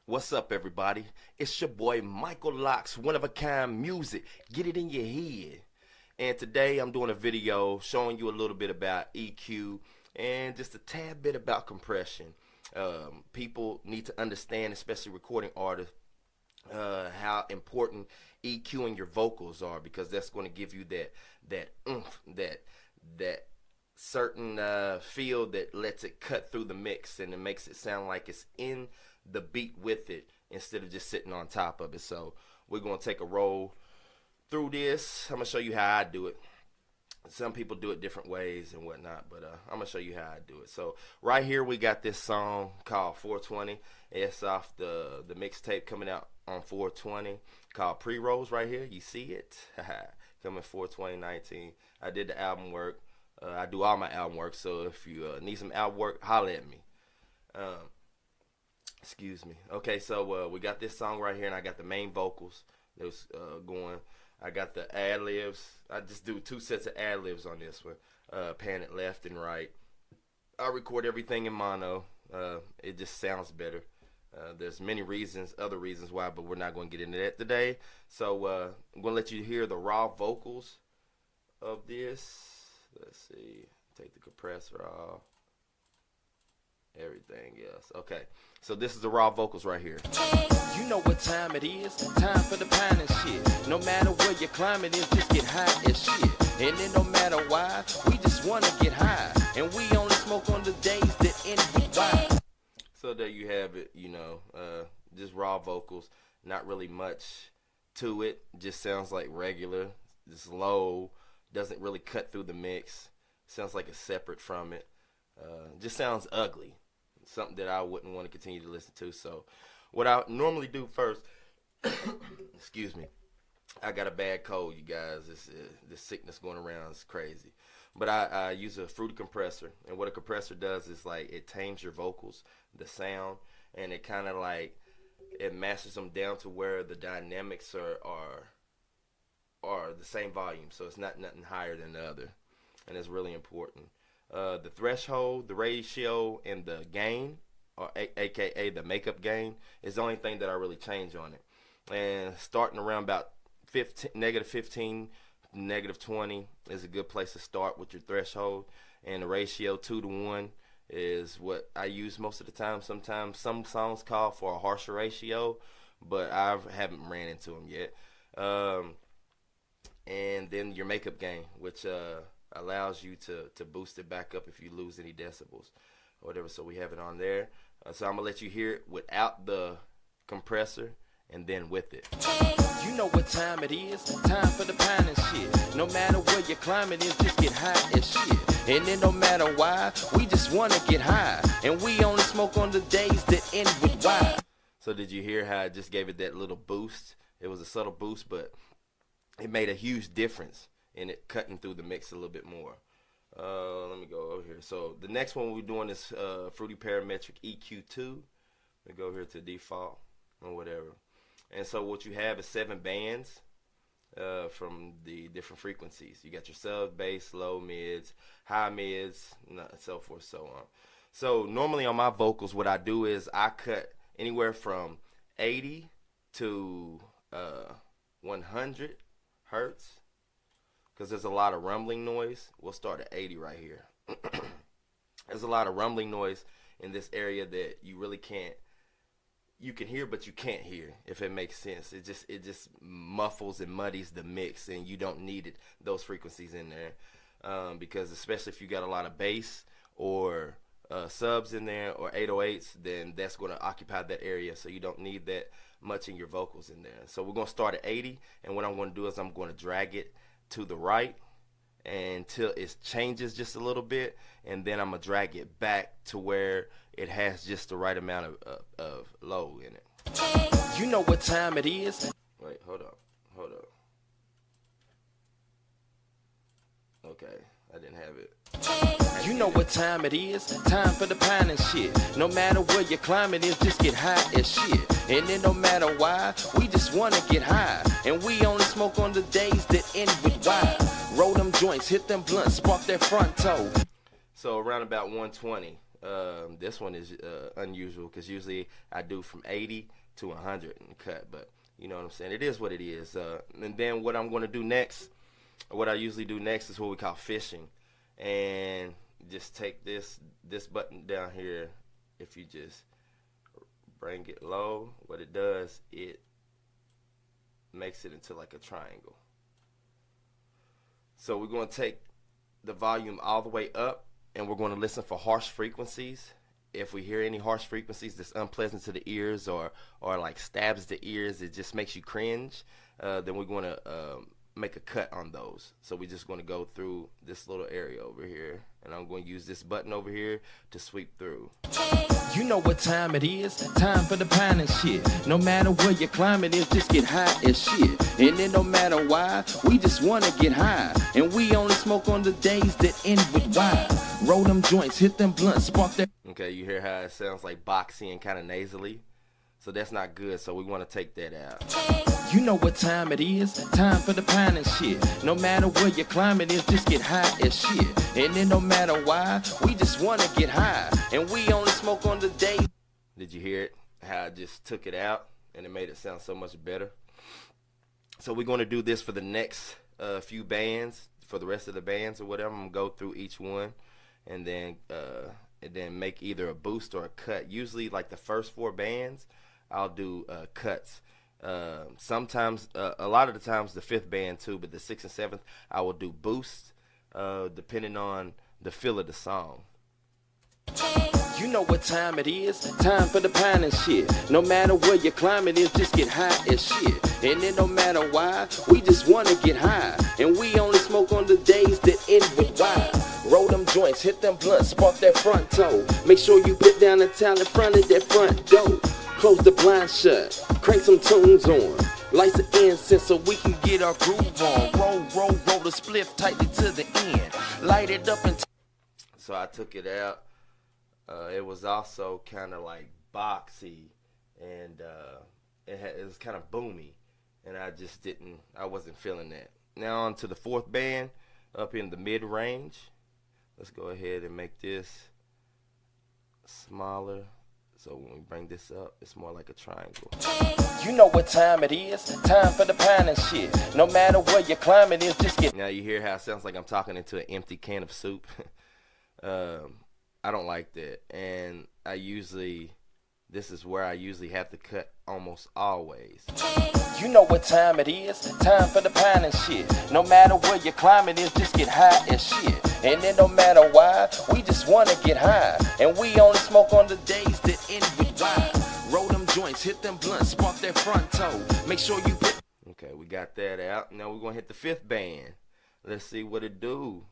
What's up, everybody? It's your boy Michael Locks, one of a kind music. Get it in your head. And today I'm doing a video showing you a little bit about EQ and just a tad bit about compression. People need to understand, especially recording artists, how important EQ and your vocals are, because that's going to give you that oomph, that certain feel that lets it cut through the mix, and it makes it sound like it's in the beat with it instead of just sitting on top of it. So we're going to take a roll through this. I'm going to show you how I do it. Some people do it different ways and whatnot, but I'm going to show you how I do it. So right here we got this song called 420. It's off the mixtape coming out on 420 called Pre-Rolls right here. You see it? Coming 4/20/19. I did the album work. I do all my album work, so if you need some album work, holla at me. Excuse me. Okay, so we got this song right here, and I got the main vocals that was going. I got the ad-libs. I just do 2 sets of ad-libs on this one, pan it left and right. I record everything in mono. It just sounds better. There's many reasons, other reasons why, but we're not going to get into that today. So I'm going to let you hear the raw vocals of this. Let's see. Take the compressor off. Everything else. Okay, so this is the raw vocals right here. You know what time it is. Time for the pine and shit. No matter where your climate is, just get high as shit. And then no matter why, we just want to get high. And we only smoke on the days that end with why. So there you have it, you know, just raw vocals. Not really much to it. Just sounds like regular. Just low. Doesn't really cut through the mix. Sounds like it's separate from it. Just sounds ugly. Something that I wouldn't want to continue to listen to. So what I normally do first, excuse me, I got a bad cold, you guys. This sickness going around is crazy. But I use a fruity compressor, and what a compressor does is like it tames your vocals, the sound, and it kind of like it masters them down to where the dynamics are the same volume, so it's not nothing higher than the other, and it's really important. The threshold, the ratio, and the gain, or aka the makeup gain, is the only thing that I really change on it. And starting around about -15, -20 is a good place to start with your threshold. And the ratio 2:1 is what I use most of the time. Sometimes some songs call for a harsher ratio, but I haven't ran into them yet. And then your makeup gain, which allows you to boost it back up if you lose any decibels or whatever. So we have it on there. So I'm gonna let you hear it without the compressor and then with it. You know what time it is. Time for the pine and shit. No matter where your climate is, just get high as shit. And then no matter why, we just wanna get high. And we only smoke on the days that end with why. So did you hear how I just gave it that little boost? It was a subtle boost, but it made a huge difference in it cutting through the mix a little bit more. Let me go over here. So the next one we're doing is Fruity Parametric EQ2. We go here to default or whatever. And so what you have is 7 bands from the different frequencies. You got your sub, bass, low, mids, high mids, and so forth, so on. So normally on my vocals, what I do is I cut anywhere from 80 to 100 hertz. Because there's a lot of rumbling noise. We'll start at 80 right here. There's a lot of rumbling noise in this area that you really can't, you can hear but you can't hear, if it makes sense. It just muffles and muddies the mix, and you don't need it, those frequencies in there. Because especially if you got a lot of bass or subs in there or 808s, then that's going to occupy that area, so you don't need that much in your vocals in there. So we're going to start at 80, and what I'm going to do is I'm going to drag it to the right until it changes just a little bit, and then I'm gonna drag it back to where it has just the right amount of low in it. You know what time it is. Wait, hold up. Okay, I didn't have it. You know what time it is. Time for the pine and shit. No matter where your climate is, just get high as shit. And then no matter why, we just wanna get high. And we only smoke on the days that end with why. Roll them joints, hit them blunts, spark that front toe. So around about 120. This one is unusual because usually I do from 80 to 100 and cut, but you know what I'm saying. It is what it is. And then what I'm going to do next, what I usually do next, is what we call fishing, and just take this button down here. If you just bring it low, what it does, it makes it into like a triangle. So we're going to take the volume all the way up, and we're going to listen for harsh frequencies. If we hear any harsh frequencies that's unpleasant to the ears, or like stabs the ears, it just makes you cringe, then we're going to make a cut on those. So we're just going to go through this little area over here, and I'm going to use this button over here to sweep through. You know what time it is, time for the pine and shit. No matter where your climate is, just get high as shit. And it don't matter why, we just wanna get high. And we only smoke on the days that end with why. Roll them joints, hit them blunts, spark that. Okay, you hear how it sounds like boxy and kind of nasally? So that's not good, so we want to take that out. You know what time it is, time for the pine and shit. No matter where your climate is, just get high as shit. And it don't matter why, we just wanna get high. And we only smoke on the days. Did you hear it? How I just took it out and it made it sound so much better. So we're going to do this for the next few bands, for the rest of the bands or whatever. I'm going to go through each one and then make either a boost or a cut. Usually like the first 4 bands, I'll do cuts. Sometimes, a lot of the times, the 5th band too, but the 6th and 7th, I will do boosts, depending on the feel of the song. You know what time it is, time for the pine and shit. No matter where your climate is, just get high as shit. And it don't matter why, we just wanna get high. And we only smoke on the days that end with why. Roll them joints, hit them blunts, spark that front toe. Make sure you put down the towel in front of that front door. Close the blind shut, crank some tunes on. Light the incense so we can get our groove on. Roll the spliff tightly to the end. Light it up and so I took it out. It was also kind of like boxy, and it was kind of boomy, and I wasn't feeling that. Now on to the 4th band, up in the mid-range. Let's go ahead and make this smaller. So when we bring this up, it's more like a triangle. You know what time it is, time for the pine and shit. No matter where your climate is, just get. Now you hear how it sounds like I'm talking into an empty can of soup. I don't like that, and this is where I usually have to cut almost always. You know what time it is, time for the pine and shit. No matter where your climate is, just get high as shit. And it don't matter why, we just wanna get high. And we only smoke on the days that end with why. Roll them joints, hit them blunts, spark that front toe. Make sure you put. Okay, we got that out. Now we're gonna hit the 5th band. Let's see what it do.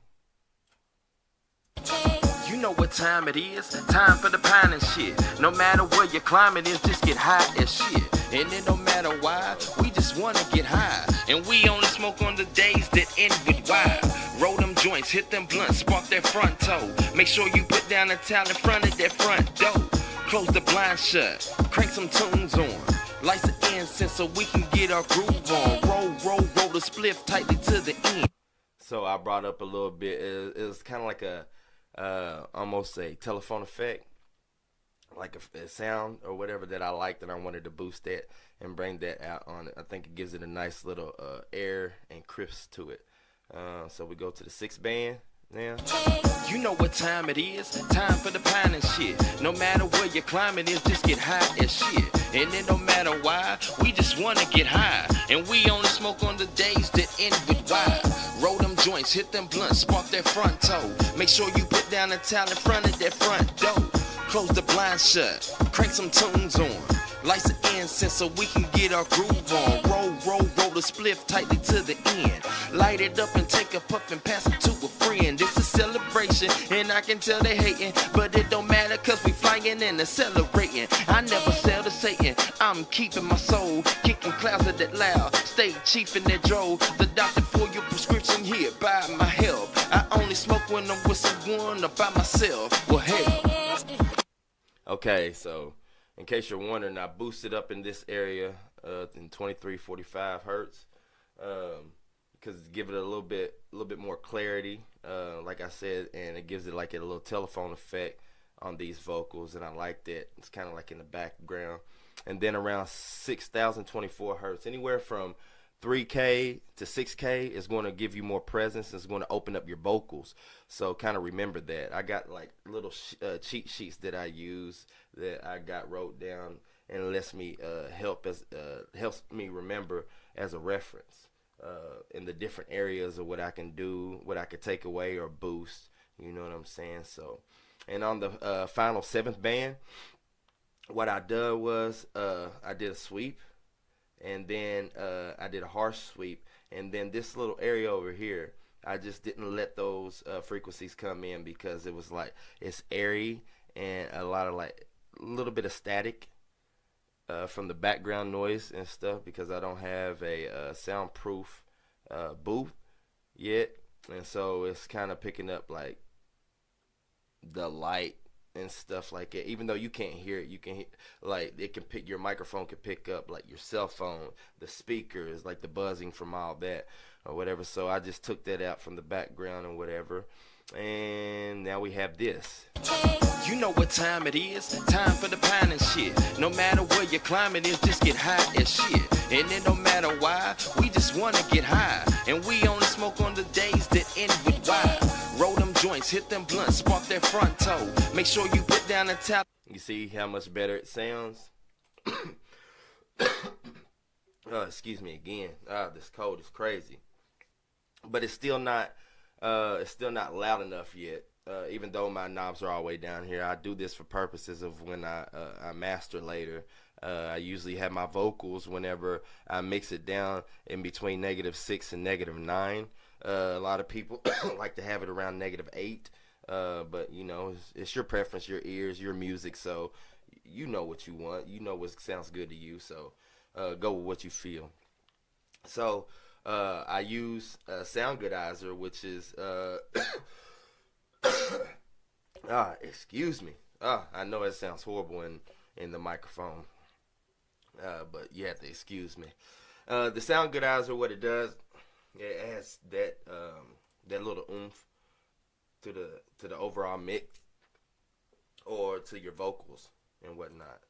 You know what time it is, time for the pine and shit. No matter where your climate is, just get high as shit. And it don't matter why, we just wanna get high. And we only smoke on the days that end with why. Roll them joints, hit them blunts, spark that front toe. Make sure you put down the towel in front of that front door. Close the blind shut, crank some tunes on. Light the incense so we can get our groove on. Roll the spliff tightly to the end. So I brought up a little bit. It was kind of like almost a telephone effect, like a sound or whatever that I liked, and I wanted to boost that and bring that out on it. I think it gives it a nice little air and crisp to it. So we go to the 6th band now. You know what time it is, time for the pine and shit. No matter where your climate is, just get high as shit. And it don't matter why, we just wanna get high. And we only smoke on the days that end with why. Roll them joints, hit them blunts, spark that front toe. Make sure you put down the towel in front of that front door. Close the blind shut, crank some tunes on. Light the incense so we can get our groove on. Roll the spliff tightly to the end. Light it up and take a puff and pass it to a friend. It's a celebration and I can tell they hating, but it don't matter cause we flying and accelerating. I never sell to Satan, I'm keeping my soul. Kicking clouds of that loud, stay chief in that drove. The doctor for your prescription here, buy my help. I only smoke when I'm with someone or by myself. Well hell. Okay, so in case you're wondering, I boosted up in this area in 2345 hertz because give it a little bit more clarity, like I said, and it gives it like a little telephone effect on these vocals, and I like that. It's kind of like in the background. And then around 6,024 hertz, anywhere from 3K to 6K is going to give you more presence. It's going to open up your vocals. So kind of remember that. I got like little cheat sheets that I use that I got wrote down, and it lets me helps me remember as a reference in the different areas of what I can do, what I could take away or boost. You know what I'm saying? So, and on the final 7th band, what I did was I did a sweep, and then I did a harsh sweep, and then this little area over here, I just didn't let those frequencies come in because it was like it's airy and a lot of like a little bit of static from the background noise and stuff, because I don't have a soundproof booth yet, and so it's kind of picking up like the light and stuff like that. Even though you can't hear it, you can hear, like it can pick, your microphone can pick up like your cell phone, the speakers, like the buzzing from all that or whatever. So I just took that out from the background and whatever, and now we have this. You know what time it is, time for the pine and shit. No matter where your climate is, just get high as shit. And it don't matter why, we just wanna get high. And we only smoke on the days that end with why. Roll them joints, hit them blunts, spark that front toe. Make sure you put down the top. You see how much better it sounds? Excuse me again. This cold is crazy. But it's still not loud enough yet. Even though my knobs are all the way down here, I do this for purposes of when I master later. I usually have my vocals whenever I mix it down in between -6 and -9. A lot of people like to have it around -8, but you know, it's your preference, your ears, your music, so you know what you want. You know what sounds good to you, so go with what you feel. So I use Sound Goodizer, which is excuse me. I know it sounds horrible in the microphone, but you have to excuse me. The Sound Goodizer, what it does, it adds that little oomph to the overall mix or to your vocals and whatnot.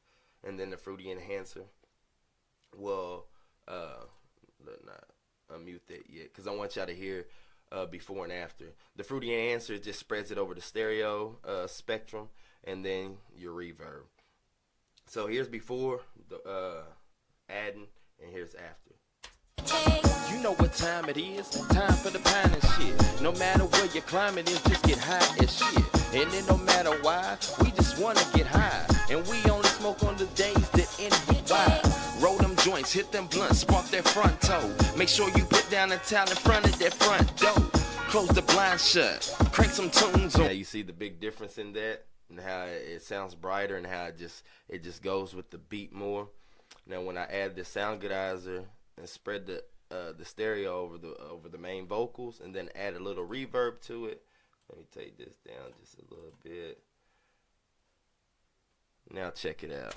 And then the Fruity Enhancer will not unmute that yet, because I want y'all to hear before and after. The Fruity Enhancer just spreads it over the stereo spectrum, and then your reverb. So here's before the adding, and here's after. You know what time it is, time for the pine and shit. No matter where your climate is, just get high as shit. And it don't matter why, we just wanna get high. And we only smoke on the days that end with why. Roll them joints, hit them blunts, spark that front toe. Make sure you put down the towel in front of that front door. Close the blind shut, crank some tunes on. Now you see the big difference in that, and how it sounds brighter, and how it just goes with the beat more. Now when I add the Sound Goodizer and spread the stereo over the main vocals, and then add a little reverb to it. Let me take this down just a little bit. Now check it out.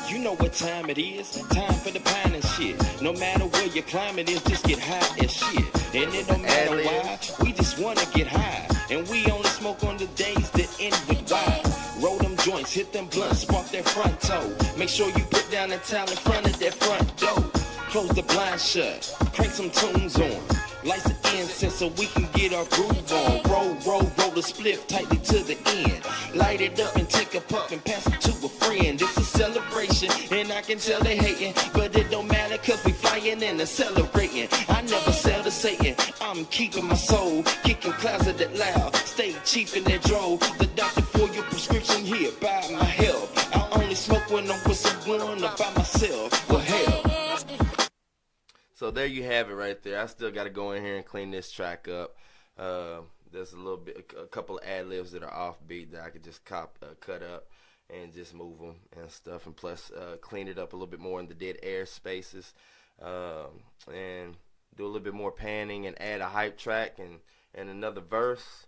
You know what time it is, time for the pine and shit. No matter where your climate is, just get high as shit. And it don't matter why, we just wanna get high. And we only smoke on the days that end with why. Roll them joints, hit them blunts, spark that front toe. Make sure you put down the towel in front of that front door. Close the blind shut, crank some tunes on. Light the incense so we can get our groove on. Roll the spliff tightly to the end. Light it up and take a puff and pass it to a friend. It's a celebration and I can tell they hating, but it don't matter cause we flying and accelerating. I never sell to Satan, I'm keeping my soul. Kicking clouds of that loud, stay chief in that drove. The doctor for your prescription here, buy my help. I only smoke when I'm with someone or by myself. Well hell. So there you have it right there. I still got to go in here and clean this track up. There's a couple of ad-libs that are offbeat that I could just cut up and just move them and stuff. And plus clean it up a little bit more in the dead air spaces. And do a little bit more panning and add a hype track and another verse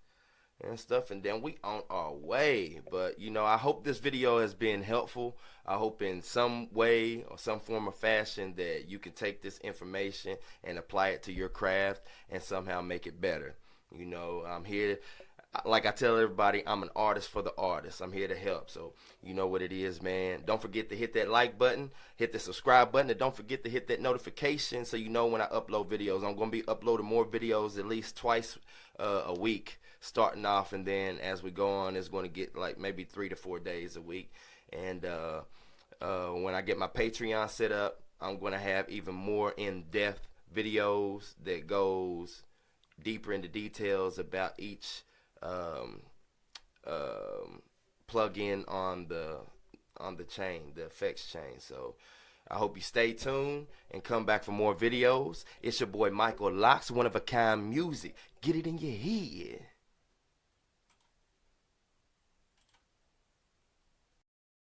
and stuff, and then we on our way. But you know, I hope this video has been helpful. I hope in some way or some form of fashion that you can take this information and apply it to your craft and somehow make it better. You know, I'm here like I tell everybody, I'm an artist for the artists. I'm here to help. So you know what it is, man. Don't forget to hit that like button, hit the subscribe button, and don't forget to hit that notification so you know when I upload videos. I'm going to be uploading more videos at least twice a week starting off, and then as we go on, it's going to get like maybe 3 to 4 days a week. And when I get my Patreon set up, I'm going to have even more in-depth videos that goes deeper into details about each plug in on the chain, the effects chain. So I hope you stay tuned and come back for more videos. It's your boy Michael Locks, one of a kind music. Get it in your head.